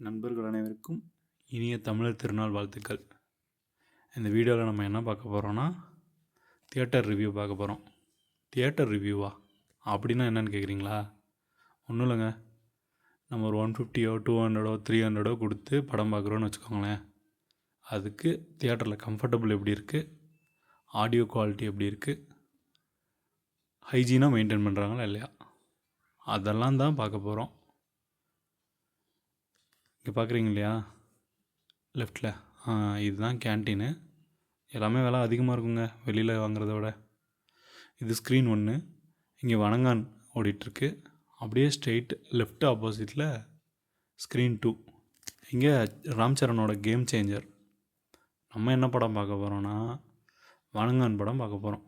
நண்பர்கள் அனைவருக்கும் இனிய தமிழர் திருநாள் வாழ்த்துக்கள். இந்த வீடியோவில் நம்ம என்ன பார்க்க போகிறோன்னா, தியேட்டர் ரிவ்யூ பார்க்க போகிறோம். தியேட்டர் ரிவ்யூவா அப்படின்னா என்னென்னு கேட்குறீங்களா? ஒன்றும் இல்லைங்க. நம்ம ஒரு 150 200 300 கொடுத்து படம் பார்க்குறோன்னு வச்சுக்கோங்களேன். அதுக்கு தியேட்டரில் கம்ஃபர்டபுள் எப்படி இருக்குது, ஆடியோ குவாலிட்டி எப்படி இருக்குது, ஹைஜீனாக மெயின்டைன் பண்ணுறாங்களா இல்லையா, அதெல்லாம் தான் பார்க்க போகிறோம். இங்கே பார்க்குறீங்க இல்லையா லெஃப்டில், இதுதான் கேன்டீனு. எல்லாமே விலை அதிகமாக இருக்குங்க வெளியில் வாங்குறத விட. இது ஸ்க்ரீன் 1, இங்கே வணங்கான் ஓடிட்டுருக்கு. அப்படியே ஸ்ட்ரெயிட் லெஃப்ட் ஆப்போசிட்டில் ஸ்க்ரீன் 2, இங்கே ராம் சரணோட கேம் சேஞ்சர். நம்ம என்ன படம் பார்க்க போகிறோன்னா, வணங்கான் படம் பார்க்க போகிறோம்.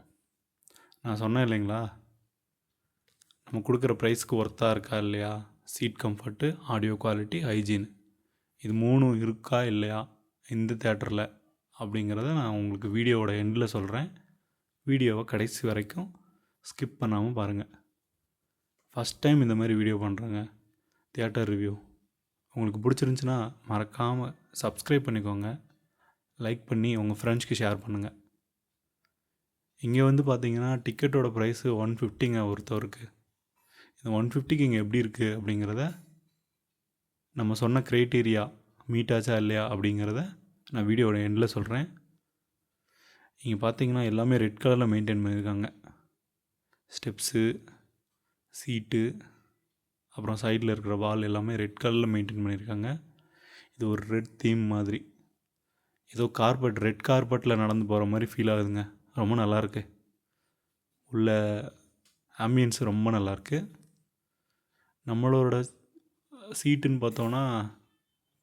நான் சொன்னேன் இல்லைங்களா, நம்ம கொடுக்குற ப்ரைஸ்க்கு ஒர்த்தாக இருக்கா இல்லையா, seat comfort, audio quality, hygiene, இது 3 இருக்கா இல்லையா இந்த தேட்டரில் அப்படிங்கிறத நான் உங்களுக்கு வீடியோவோட எண்டில் சொல்கிறேன். வீடியோவை கடைசி வரைக்கும் ஸ்கிப் பண்ணாமல் பாருங்கள். ஃபஸ்ட் டைம் இந்த மாதிரி வீடியோ பண்ணுறேங்க, தியேட்டர் ரிவ்யூ. உங்களுக்கு பிடிச்சிருந்துச்சின்னா மறக்காமல் சப்ஸ்கிரைப் பண்ணிக்கோங்க, லைக் பண்ணி உங்கள் ஃப்ரெண்ட்ஸ்க்கு ஷேர் பண்ணுங்கள். இங்கே வந்து பார்த்தீங்கன்னா டிக்கெட்டோட ப்ரைஸு 150ங்க ஒருத்தவருக்கு. இந்த 150க்கு இங்கே எப்படி இருக்குது அப்படிங்கிறத, நம்ம சொன்ன க்ரைட்டீரியா மீட் ஆச்சா இல்லையா அப்படிங்கிறத நான் வீடியோட எண்டில் சொல்கிறேன். இங்கே பார்த்தீங்கன்னா எல்லாமே ரெட் கலரில் மெயின்டைன் பண்ணியிருக்காங்க. ஸ்டெப்ஸு, சீட்டு, அப்புறம் சைடில் இருக்கிற வால் எல்லாமே ரெட் கலரில் மெயின்டைன் பண்ணியிருக்காங்க. இது ஒரு ரெட் தீம் மாதிரி, ஏதோ கார்பெட், ரெட் கார்பெட்டில் நடந்து போகிற மாதிரி ஃபீல் ஆகுதுங்க. ரொம்ப நல்லாயிருக்கு. உள்ள ஆம்பியன்ஸ் ரொம்ப நல்லாயிருக்கு. நம்மளோட சீட்டுன்னு பார்த்தோன்னா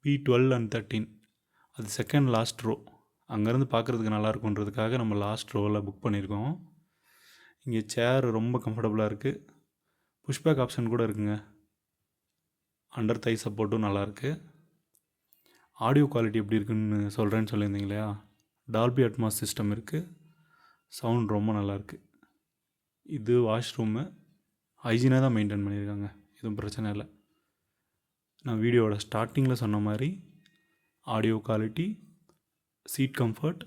B12 and 13, அது செகண்ட் லாஸ்ட் ரோ. அங்கேருந்து பார்க்குறதுக்கு நல்லாயிருக்குன்றதுக்காக நம்ம லாஸ்ட் ரோவில் புக் பண்ணியிருக்கோம். இங்கே சேர் ரொம்ப கம்ஃபர்டபுளாக இருக்குது. புஷ்பேக் ஆப்ஷன் கூட இருக்குங்க. அண்டர் தை சப்போர்ட்டும் நல்லாயிருக்கு. ஆடியோ குவாலிட்டி எப்படி இருக்குன்னு சொல்கிறேன்னு சொல்லியிருந்தீங்க இல்லையா, டால்பி அட்மாஸ் சிஸ்டம் இருக்குது. சவுண்ட் ரொம்ப நல்லாயிருக்கு. இது வாஷ்ரூமு, ஹைஜீனாக தான் மெயின்டைன் பண்ணியிருக்காங்க, எதுவும் பிரச்சனை இல்லை. நான் வீடியோவோட ஸ்டார்டிங்கில் சொன்ன மாதிரி audio quality, seat comfort,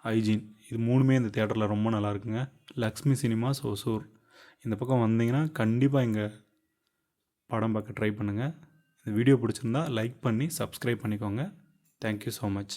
hygiene, இது 3மே இந்த தியேட்டரில் ரொம்ப நல்லாயிருக்குங்க. லக்ஷ்மி சினிமாஸ் ஒசூர், இந்த பக்கம் வந்தீங்கன்னா கண்டிப்பாக இங்கே படம் பார்க்க ட்ரை பண்ணுங்கள். இந்த வீடியோ பிடிச்சிருந்தா லைக் பண்ணி சப்ஸ்கிரைப் பண்ணிக்கோங்க. Thank you so much.